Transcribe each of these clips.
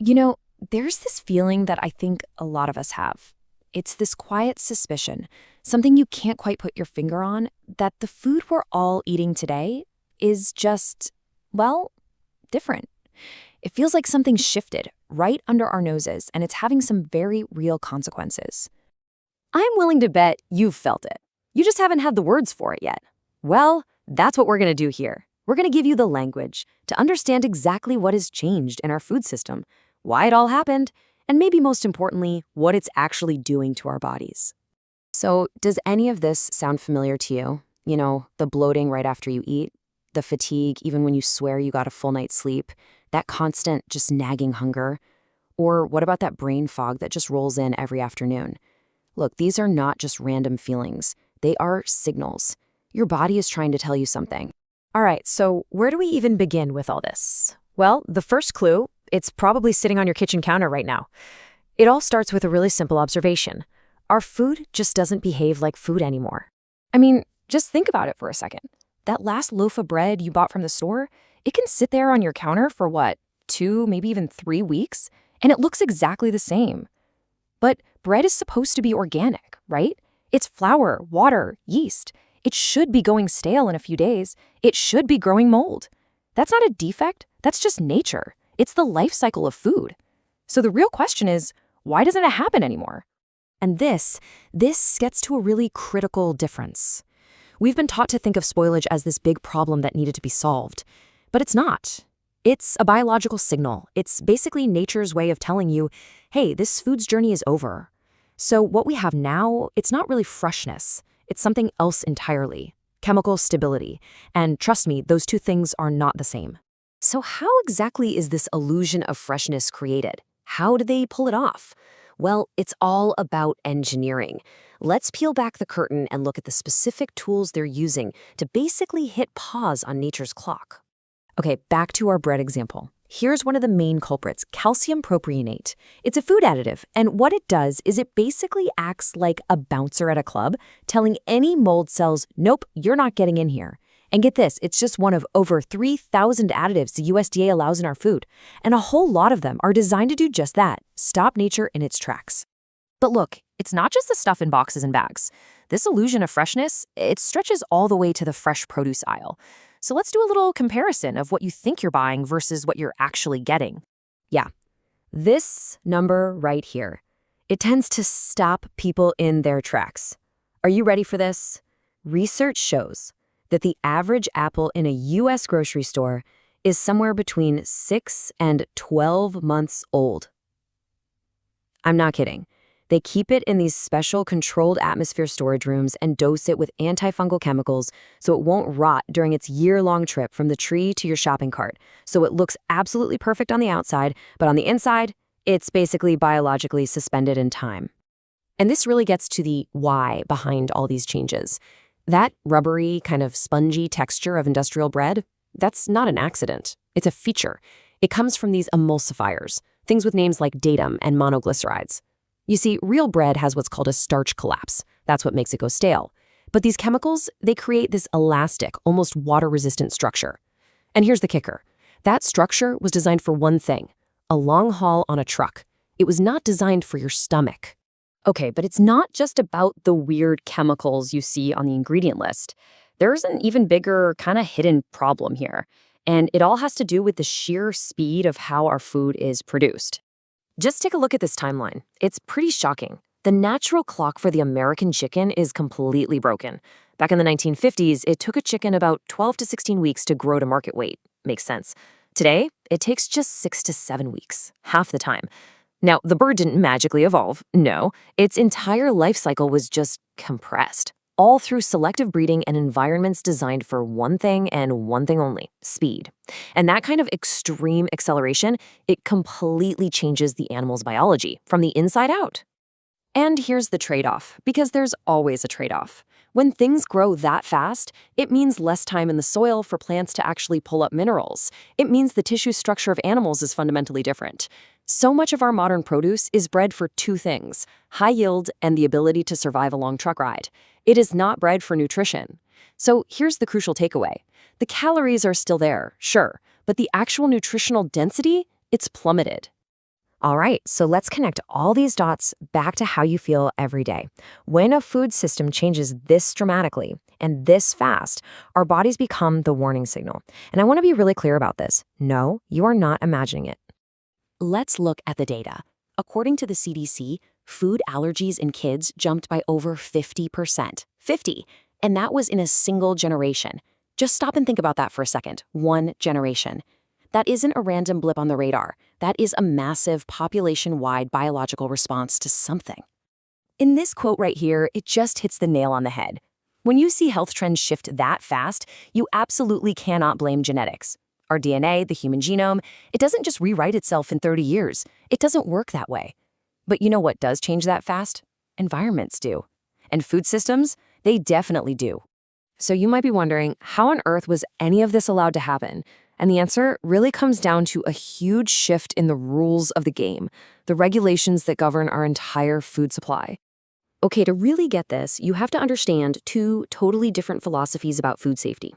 You know, there's this feeling that I think a lot of us have. It's this quiet suspicion, something you can't quite put your finger on, that the food we're all eating today is just, well, different. It feels like something shifted right under our noses, and it's having some very real consequences. I'm willing to bet you've felt it. You just haven't had the words for it yet. Well, that's what we're going to do here. We're going to give you the language to understand exactly what has changed in our food system, why it all happened, and maybe most importantly, what it's actually doing to our bodies. So, does any of this sound familiar to you? You know, the bloating right after you eat, the fatigue even when you swear you got a full night's sleep, that constant just nagging hunger? Or what about that brain fog that just rolls in every afternoon? Look, these are not just random feelings. They are signals. Your body is trying to tell you something. All right, so where do we even begin with all this? Well, the first clue, it's probably sitting on your kitchen counter right now. It all starts with a really simple observation. Our food just doesn't behave like food anymore. I mean, just think about it for a second. That last loaf of bread you bought from the store, it can sit there on your counter for what, 2, maybe even 3 weeks, and it looks exactly the same. But bread is supposed to be organic, right? It's flour, water, yeast. It should be going stale in a few days. It should be growing mold. That's not a defect. That's just nature. It's the life cycle of food. So the real question is, why doesn't it happen anymore? And this gets to a really critical difference. We've been taught to think of spoilage as this big problem that needed to be solved. But it's not. It's a biological signal. It's basically nature's way of telling you, hey, this food's journey is over. So what we have now, it's not really freshness. It's something else entirely. Chemical stability. And trust me, those two things are not the same. So how exactly is this illusion of freshness created? How do they pull it off? Well, it's all about engineering. Let's peel back the curtain and look at the specific tools they're using to basically hit pause on nature's clock. Okay, back to our bread example. Here's one of the main culprits, calcium propionate. It's a food additive, and what it does is it basically acts like a bouncer at a club, telling any mold cells, nope, you're not getting in here. And get this, it's just one of over 3,000 additives the USDA allows in our food, and a whole lot of them are designed to do just that, stop nature in its tracks. But look, it's not just the stuff in boxes and bags. This illusion of freshness, it stretches all the way to the fresh produce aisle. So let's do a little comparison of what you think you're buying versus what you're actually getting. Yeah, this number right here, it tends to stop people in their tracks. Are you ready for this? Research shows that the average apple in a US grocery store is somewhere between 6 and 12 months old. I'm not kidding. They keep it in these special controlled atmosphere storage rooms and dose it with antifungal chemicals so it won't rot during its year-long trip from the tree to your shopping cart. So it looks absolutely perfect on the outside, but on the inside, it's basically biologically suspended in time. And this really gets to the why behind all these changes. That rubbery, kind of spongy texture of industrial bread, that's not an accident. It's a feature. It comes from these emulsifiers, things with names like datum and monoglycerides. You see, real bread has what's called a starch collapse. That's what makes it go stale. But these chemicals, they create this elastic, almost water-resistant structure. And here's the kicker. That structure was designed for one thing, a long haul on a truck. It was not designed for your stomach. Okay, but it's not just about the weird chemicals you see on the ingredient list. There's an even bigger, kind of hidden problem here. And it all has to do with the sheer speed of how our food is produced. Just take a look at this timeline. It's pretty shocking. The natural clock for the American chicken is completely broken. Back in the 1950s, it took a chicken about 12 to 16 weeks to grow to market weight. Makes sense. Today, it takes just 6 to 7 weeks, half the time. Now, the bird didn't magically evolve. No, its entire life cycle was just compressed, all through selective breeding and environments designed for one thing and one thing only, speed. And that kind of extreme acceleration, it completely changes the animal's biology from the inside out. And here's the trade-off, because there's always a trade-off. When things grow that fast, it means less time in the soil for plants to actually pull up minerals. It means the tissue structure of animals is fundamentally different. So much of our modern produce is bred for two things, high yield and the ability to survive a long truck ride. It is not bred for nutrition. So here's the crucial takeaway. The calories are still there, sure, but the actual nutritional density, it's plummeted. All right, so let's connect all these dots back to how you feel every day. When a food system changes this dramatically and this fast, our bodies become the warning signal. And I want to be really clear about this. No, you are not imagining it. Let's look at the data. According to the CDC, food allergies in kids jumped by over 50%. 50! And that was in a single generation. Just stop and think about that for a second. One generation. That isn't a random blip on the radar. That is a massive population-wide biological response to something. In this quote right here, it just hits the nail on the head. When you see health trends shift that fast, you absolutely cannot blame genetics. Our DNA, the human genome, it doesn't just rewrite itself in 30 years. It doesn't work that way. But you know what does change that fast? Environments do. And food systems, they definitely do. So you might be wondering, how on earth was any of this allowed to happen? And the answer really comes down to a huge shift in the rules of the game, the regulations that govern our entire food supply. Okay, to really get this, you have to understand two totally different philosophies about food safety.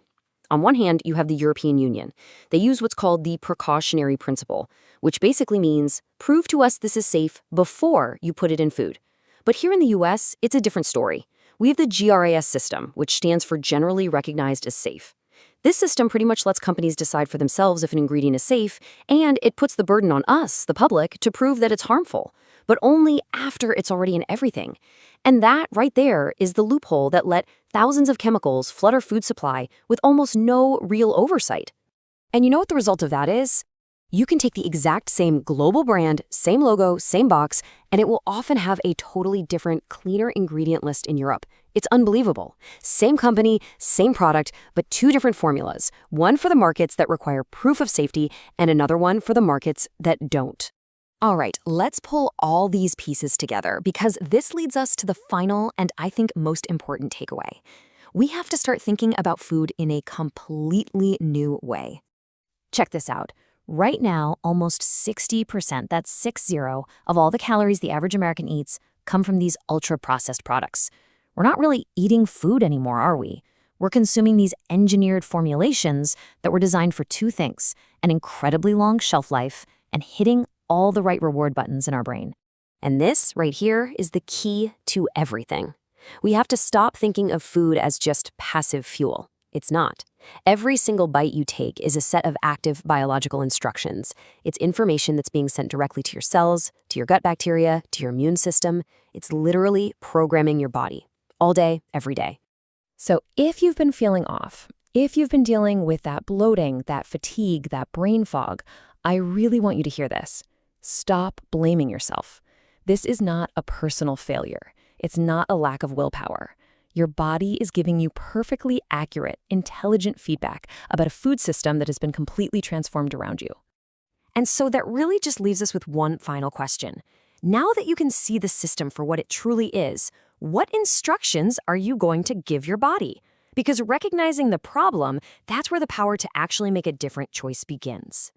On one hand, you have the European Union. They use what's called the precautionary principle, which basically means prove to us this is safe before you put it in food. But here in the US, it's a different story. We have the GRAS system, which stands for Generally Recognized as Safe. This system pretty much lets companies decide for themselves if an ingredient is safe, and it puts the burden on us, the public, to prove that it's harmful, but only after it's already in everything. And that right there is the loophole that let thousands of chemicals flood our food supply with almost no real oversight. And you know what the result of that is? You can take the exact same global brand, same logo, same box, and it will often have a totally different, cleaner ingredient list in Europe. It's unbelievable. Same company, same product, but two different formulas. One for the markets that require proof of safety and another one for the markets that don't. All right, let's pull all these pieces together because this leads us to the final and I think most important takeaway. We have to start thinking about food in a completely new way. Check this out. Right now, almost 60%, that's 60, of all the calories the average American eats come from these ultra-processed products. We're not really eating food anymore, are we? We're consuming these engineered formulations that were designed for two things, an incredibly long shelf life and hitting all the right reward buttons in our brain. And this right here is the key to everything. We have to stop thinking of food as just passive fuel. It's not. Every single bite you take is a set of active biological instructions. It's information that's being sent directly to your cells, to your gut bacteria, to your immune system. It's literally programming your body all day, every day. So if you've been feeling off, if you've been dealing with that bloating, that fatigue, that brain fog, I really want you to hear this. Stop blaming yourself. This is not a personal failure. It's not a lack of willpower. Your body is giving you perfectly accurate, intelligent feedback about a food system that has been completely transformed around you. And so that really just leaves us with one final question. Now that you can see the system for what it truly is, what instructions are you going to give your body? Because recognizing the problem, that's where the power to actually make a different choice begins.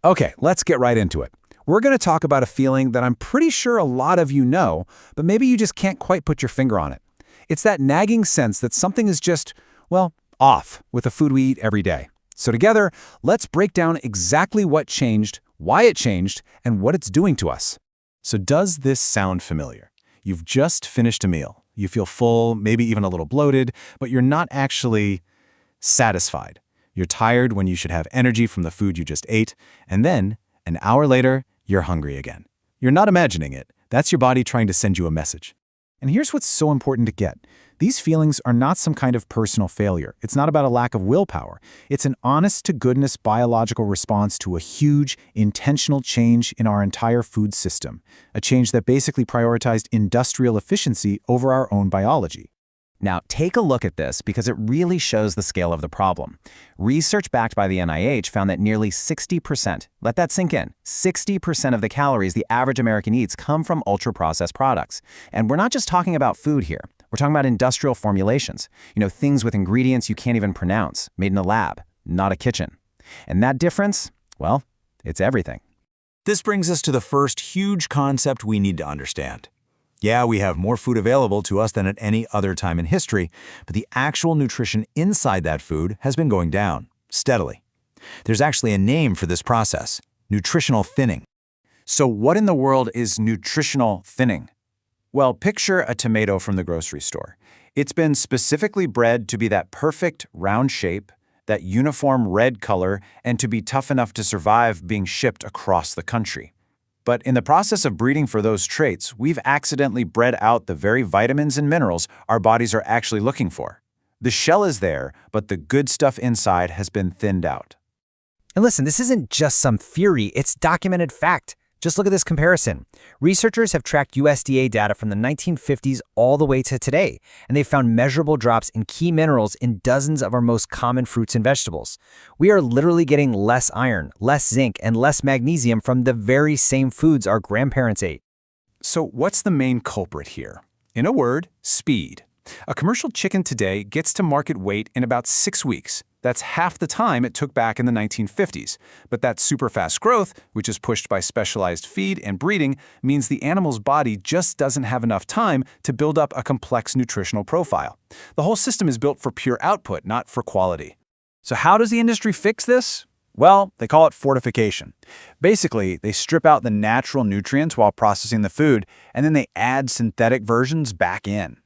Okay, let's get right into it. We're going to talk about a feeling that I'm pretty sure a lot of you know, but maybe you just can't quite put your finger on it. It's that nagging sense that something is just, well, off with the food we eat every day. So together, let's break down exactly what changed, why it changed, and what it's doing to us. So does this sound familiar? You've just finished a meal. You feel full, maybe even a little bloated, but you're not actually satisfied. You're tired when you should have energy from the food you just ate, and then, an hour later, you're hungry again. You're not imagining it. That's your body trying to send you a message. And here's what's so important to get. These feelings are not some kind of personal failure. It's not about a lack of willpower. It's an honest-to-goodness biological response to a huge, intentional change in our entire food system, a change that basically prioritized industrial efficiency over our own biology. Now, take a look at this because it really shows the scale of the problem. Research backed by the NIH found that nearly 60%, let that sink in, 60% of the calories the average American eats come from ultra-processed products. And we're not just talking about food here. We're talking about industrial formulations. Things with ingredients you can't even pronounce, made in a lab, not a kitchen. And that difference, well, it's everything. This brings us to the first huge concept we need to understand. Yeah, we have more food available to us than at any other time in history, but the actual nutrition inside that food has been going down, steadily. There's actually a name for this process, nutritional thinning. So what in the world is nutritional thinning? Well, picture a tomato from the grocery store. It's been specifically bred to be that perfect round shape, that uniform red color, and to be tough enough to survive being shipped across the country. But in the process of breeding for those traits, we've accidentally bred out the very vitamins and minerals our bodies are actually looking for. The shell is there, but the good stuff inside has been thinned out. And listen, this isn't just some theory, it's documented fact. Just look at this comparison. Researchers have tracked USDA data from the 1950s all the way to today, and they found measurable drops in key minerals in dozens of our most common fruits and vegetables. We are literally getting less iron, less zinc, and less magnesium from the very same foods our grandparents ate. So what's the main culprit here? In a word, speed. A commercial chicken today gets to market weight in about 6 weeks. That's half the time it took back in the 1950s. But that super fast growth, which is pushed by specialized feed and breeding, means the animal's body just doesn't have enough time to build up a complex nutritional profile. The whole system is built for pure output, not for quality. So how does the industry fix this? Well, they call it fortification. Basically, they strip out the natural nutrients while processing the food, and then they add synthetic versions back in.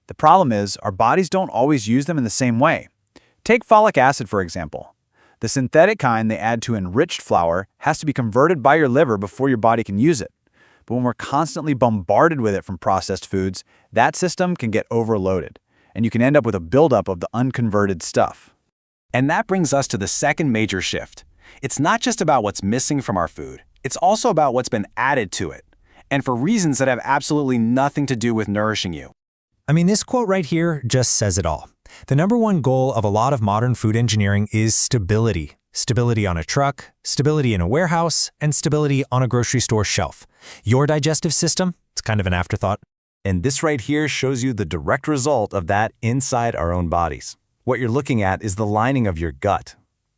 The problem is, our bodies don't always use them in the same way. Take folic acid, for example. The synthetic kind they add to enriched flour has to be converted by your liver before your body can use it. But when we're constantly bombarded with it from processed foods, that system can get overloaded, and you can end up with a buildup of the unconverted stuff. And that brings us to the second major shift. It's not just about what's missing from our food, it's also about what's been added to it, and for reasons that have absolutely nothing to do with nourishing you. I mean, this quote right here just says it all. The number one goal of a lot of modern food engineering is stability. Stability on a truck, stability in a warehouse, and stability on a grocery store shelf. Your digestive system, it's kind of an afterthought. And this right here shows you the direct result of that inside our own bodies. What you're looking at is the lining of your gut.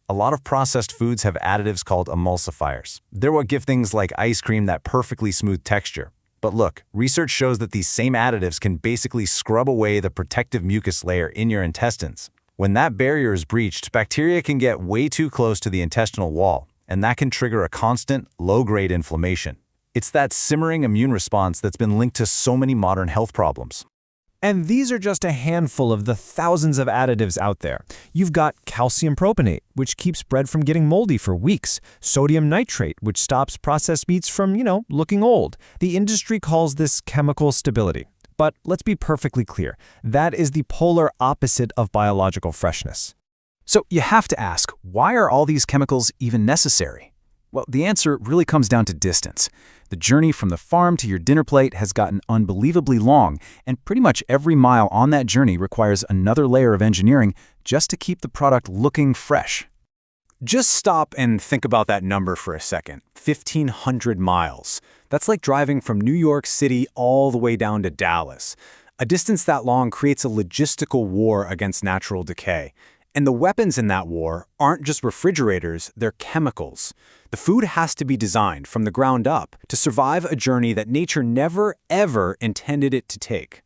A lot of processed foods have additives called emulsifiers. They're what give things like ice cream that perfectly smooth texture. But look, research shows that these same additives can basically scrub away the protective mucus layer in your intestines. When that barrier is breached, bacteria can get way too close to the intestinal wall, and that can trigger a constant, low-grade inflammation. It's that simmering immune response that's been linked to so many modern health problems. And these are just a handful of the thousands of additives out there. You've got calcium propionate, which keeps bread from getting moldy for weeks. Sodium nitrate, which stops processed meats from, looking old. The industry calls this chemical stability. But let's be perfectly clear. That is the polar opposite of biological freshness. So you have to ask, why are all these chemicals even necessary? Well, the answer really comes down to distance. The journey from the farm to your dinner plate has gotten unbelievably long, and pretty much every mile on that journey requires another layer of engineering just to keep the product looking fresh. Just stop and think about that number for a second. 1,500 miles. That's like driving from New York City all the way down to Dallas. A distance that long creates a logistical war against natural decay. And the weapons in that war aren't just refrigerators, they're chemicals. The food has to be designed from the ground up to survive a journey that nature never, ever intended it to take.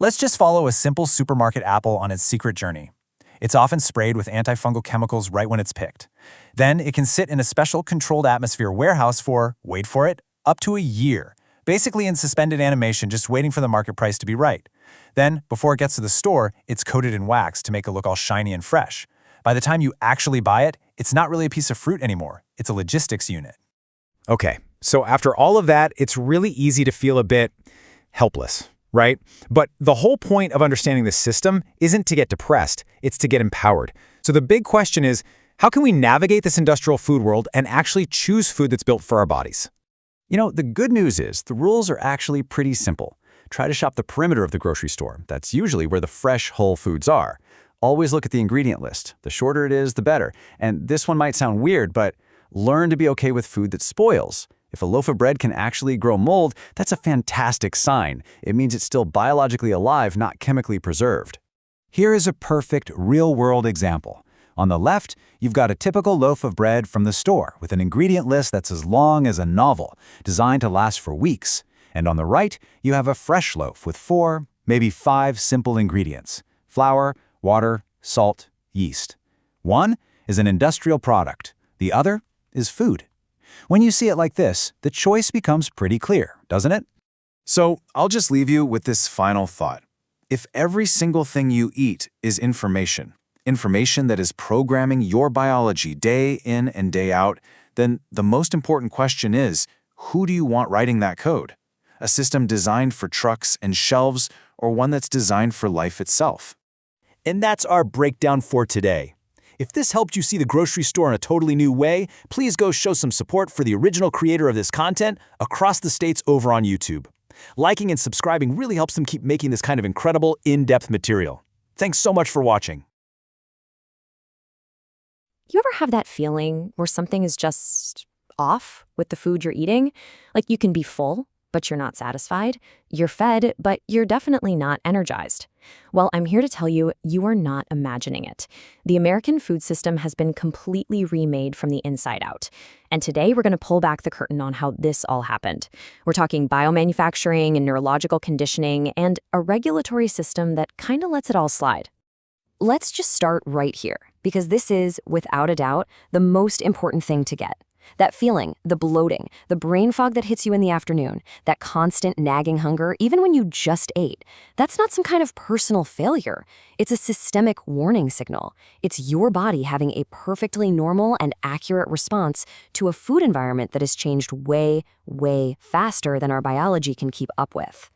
Let's just follow a simple supermarket apple on its secret journey. It's often sprayed with antifungal chemicals right when it's picked. Then it can sit in a special controlled atmosphere warehouse for, wait for it, up to a year. Basically in suspended animation, just waiting for the market price to be right. Then, before it gets to the store, it's coated in wax to make it look all shiny and fresh. By the time you actually buy it, it's not really a piece of fruit anymore. It's a logistics unit. Okay, so after all of that, it's really easy to feel a bit helpless, right? But the whole point of understanding the system isn't to get depressed, it's to get empowered. So the big question is, how can we navigate this industrial food world and actually choose food that's built for our bodies? The good news is the rules are actually pretty simple. Try to shop the perimeter of the grocery store. That's usually where the fresh, whole foods are. Always look at the ingredient list. The shorter it is, the better. And this one might sound weird, but learn to be okay with food that spoils. If a loaf of bread can actually grow mold, that's a fantastic sign. It means it's still biologically alive, not chemically preserved. Here is a perfect, real-world example. On the left, you've got a typical loaf of bread from the store with an ingredient list that's as long as a novel, designed to last for weeks. And on the right, you have a fresh loaf with 4, maybe 5 simple ingredients: flour, water, salt, yeast. One is an industrial product. The other is food. When you see it like this, the choice becomes pretty clear, doesn't it? So I'll just leave you with this final thought. If every single thing you eat is information that is programming your biology day in and day out, then the most important question is, who do you want writing that code? A system designed for trucks and shelves, or one that's designed for life itself? And that's our breakdown for today. If this helped you see the grocery store in a totally new way, please go show some support for the original creator of this content across the states over on YouTube. Liking and subscribing really helps them keep making this kind of incredible, in-depth material. Thanks so much for watching. You ever have that feeling where something is just off with the food you're eating? Like you can be full, but you're not satisfied. You're fed, but you're definitely not energized. Well, I'm here to tell you, you are not imagining it. The American food system has been completely remade from the inside out. And today we're going to pull back the curtain on how this all happened. We're talking biomanufacturing and neurological conditioning and a regulatory system that kind of lets it all slide. Let's just start right here, because this is, without a doubt, the most important thing to get. That feeling, the bloating, the brain fog that hits you in the afternoon, that constant nagging hunger, even when you just ate, that's not some kind of personal failure. It's a systemic warning signal. It's your body having a perfectly normal and accurate response to a food environment that has changed way, way faster than our biology can keep up with.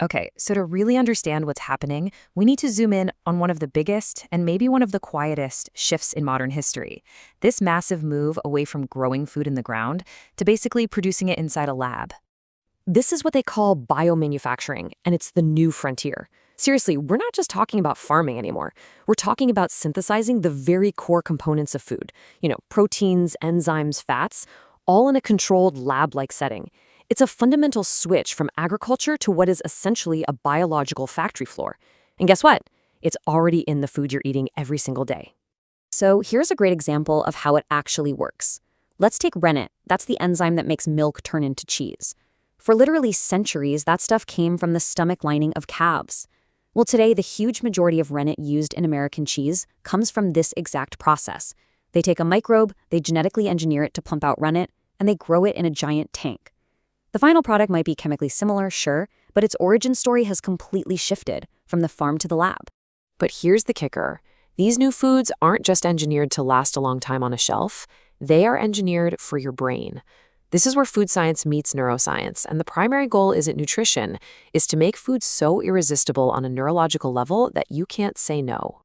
Okay, so to really understand what's happening, we need to zoom in on one of the biggest and maybe one of the quietest shifts in modern history. This massive move away from growing food in the ground to basically producing it inside a lab. This is what they call biomanufacturing, and it's the new frontier. Seriously, we're not just talking about farming anymore. We're talking about synthesizing the very core components of food. Proteins, enzymes, fats, all in a controlled lab-like setting. It's a fundamental switch from agriculture to what is essentially a biological factory floor. And guess what? It's already in the food you're eating every single day. So here's a great example of how it actually works. Let's take rennet. That's the enzyme that makes milk turn into cheese. For literally centuries, that stuff came from the stomach lining of calves. Well, today, the huge majority of rennet used in American cheese comes from this exact process. They take a microbe, they genetically engineer it to pump out rennet, and they grow it in a giant tank. The final product might be chemically similar, sure, but its origin story has completely shifted from the farm to the lab. But here's the kicker. These new foods aren't just engineered to last a long time on a shelf. They are engineered for your brain. This is where food science meets neuroscience, and the primary goal isn't nutrition, is to make food so irresistible on a neurological level that you can't say no.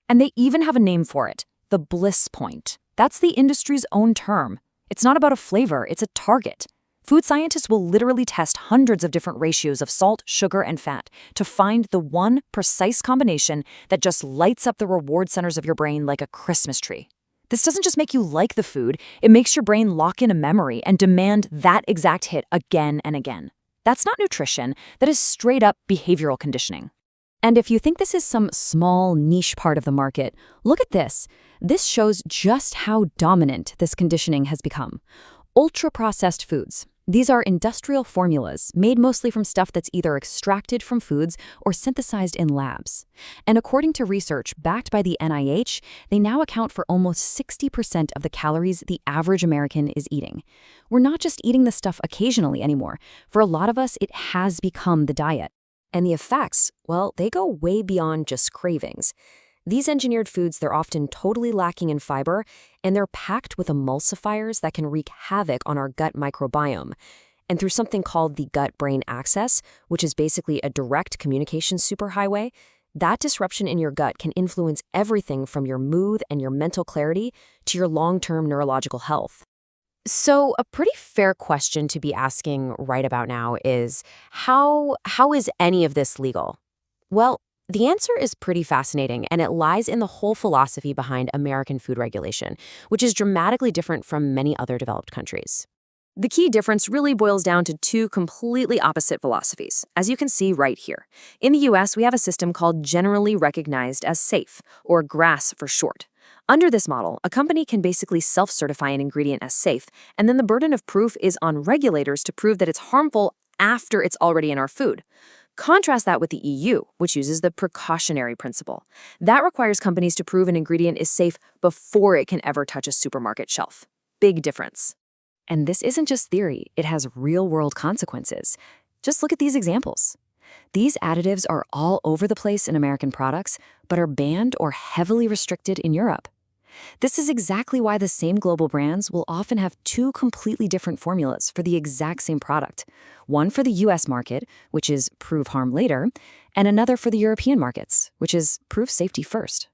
And they even have a name for it, the Bliss Point. That's the industry's own term. It's not about a flavor, it's a target. Food scientists will literally test hundreds of different ratios of salt, sugar, and fat to find the one precise combination that just lights up the reward centers of your brain like a Christmas tree. This doesn't just make you like the food, it makes your brain lock in a memory and demand that exact hit again and again. That's not nutrition, that is straight up behavioral conditioning. And if you think this is some small niche part of the market, look at this. This shows just how dominant this conditioning has become. Ultra-processed foods. These are industrial formulas made mostly from stuff that's either extracted from foods or synthesized in labs. And according to research backed by the NIH, they now account for almost 60% of the calories the average American is eating. We're not just eating this stuff occasionally anymore. For a lot of us, it has become the diet. And the effects, well, they go way beyond just cravings. These engineered foods, they're often totally lacking in fiber, and they're packed with emulsifiers that can wreak havoc on our gut microbiome. And through something called the gut-brain axis, which is basically a direct communication superhighway, that disruption in your gut can influence everything from your mood and your mental clarity to your long-term neurological health. So a pretty fair question to be asking right about now is, how is any of this legal? Well, the answer is pretty fascinating, and it lies in the whole philosophy behind American food regulation, which is dramatically different from many other developed countries. The key difference really boils down to two completely opposite philosophies, as you can see right here. In the US, we have a system called generally recognized as safe, or GRAS for short. Under this model, a company can basically self-certify an ingredient as safe, and then the burden of proof is on regulators to prove that it's harmful after it's already in our food. Contrast that with the EU, which uses the precautionary principle. That requires companies to prove an ingredient is safe before it can ever touch a supermarket shelf. Big difference. And this isn't just theory, it has real-world consequences. Just look at these examples. These additives are all over the place in American products, but are banned or heavily restricted in Europe. This is exactly why the same global brands will often have two completely different formulas for the exact same product. One for the US market, which is prove harm later, and another for the European markets, which is prove safety first.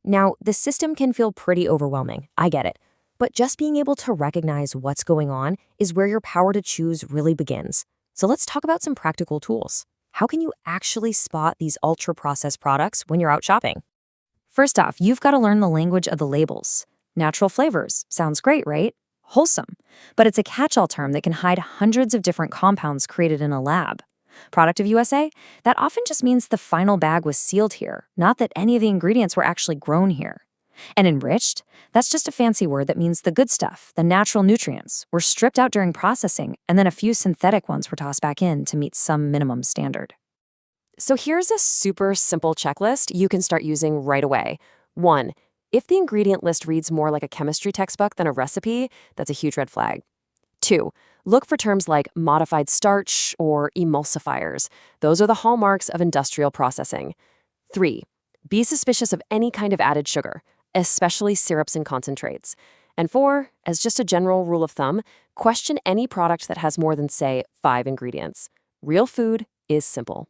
Now, the system can feel pretty overwhelming, I get it. But just being able to recognize what's going on is where your power to choose really begins. So let's talk about some practical tools. How can you actually spot these ultra-processed products when you're out shopping? First off, you've got to learn the language of the labels. Natural flavors. Sounds great, right? Wholesome. But it's a catch-all term that can hide hundreds of different compounds created in a lab. Product of USA? That often just means the final bag was sealed here, not that any of the ingredients were actually grown here. And enriched? That's just a fancy word that means the good stuff, the natural nutrients, were stripped out during processing, and then a few synthetic ones were tossed back in to meet some minimum standard. So here's a super simple checklist you can start using right away. 1. If the ingredient list reads more like a chemistry textbook than a recipe, that's a huge red flag. 2. Look for terms like modified starch or emulsifiers. Those are the hallmarks of industrial processing. 3. Be suspicious of any kind of added sugar, especially syrups and concentrates. And 4, as just a general rule of thumb, question any product that has more than, say, 5 ingredients. Real food is simple.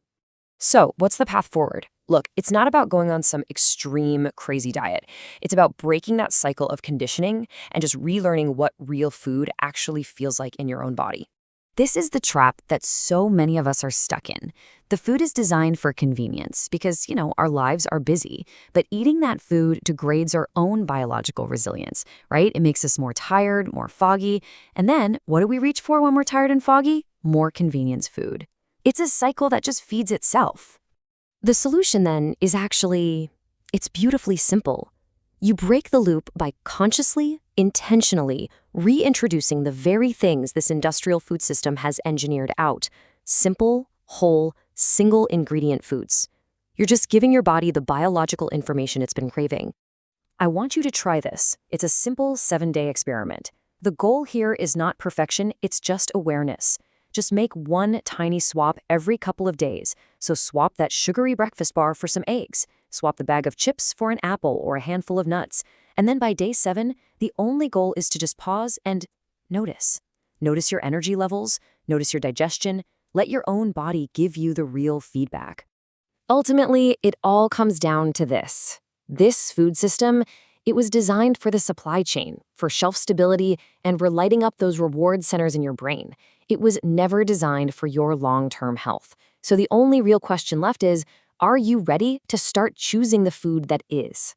So, what's the path forward? Look, it's not about going on some extreme, crazy diet. It's about breaking that cycle of conditioning and just relearning what real food actually feels like in your own body. This is the trap that so many of us are stuck in. The food is designed for convenience because, our lives are busy. But eating that food degrades our own biological resilience, right? It makes us more tired, more foggy. And then, what do we reach for when we're tired and foggy? More convenience food. It's a cycle that just feeds itself. The solution, then, is it's beautifully simple. You break the loop by consciously, intentionally reintroducing the very things this industrial food system has engineered out. Simple, whole, single-ingredient foods. You're just giving your body the biological information it's been craving. I want you to try this. It's a simple 7-day experiment. The goal here is not perfection, it's just awareness. Just make one tiny swap every couple of days. So swap that sugary breakfast bar for some eggs. Swap the bag of chips for an apple or a handful of nuts. And then by day 7, the only goal is to just pause and notice. Notice your energy levels, notice your digestion. Let your own body give you the real feedback. Ultimately, it all comes down to this. This food system, it was designed for the supply chain, for shelf stability, and for lighting up those reward centers in your brain. It was never designed for your long-term health. So the only real question left is, are you ready to start choosing the food that is?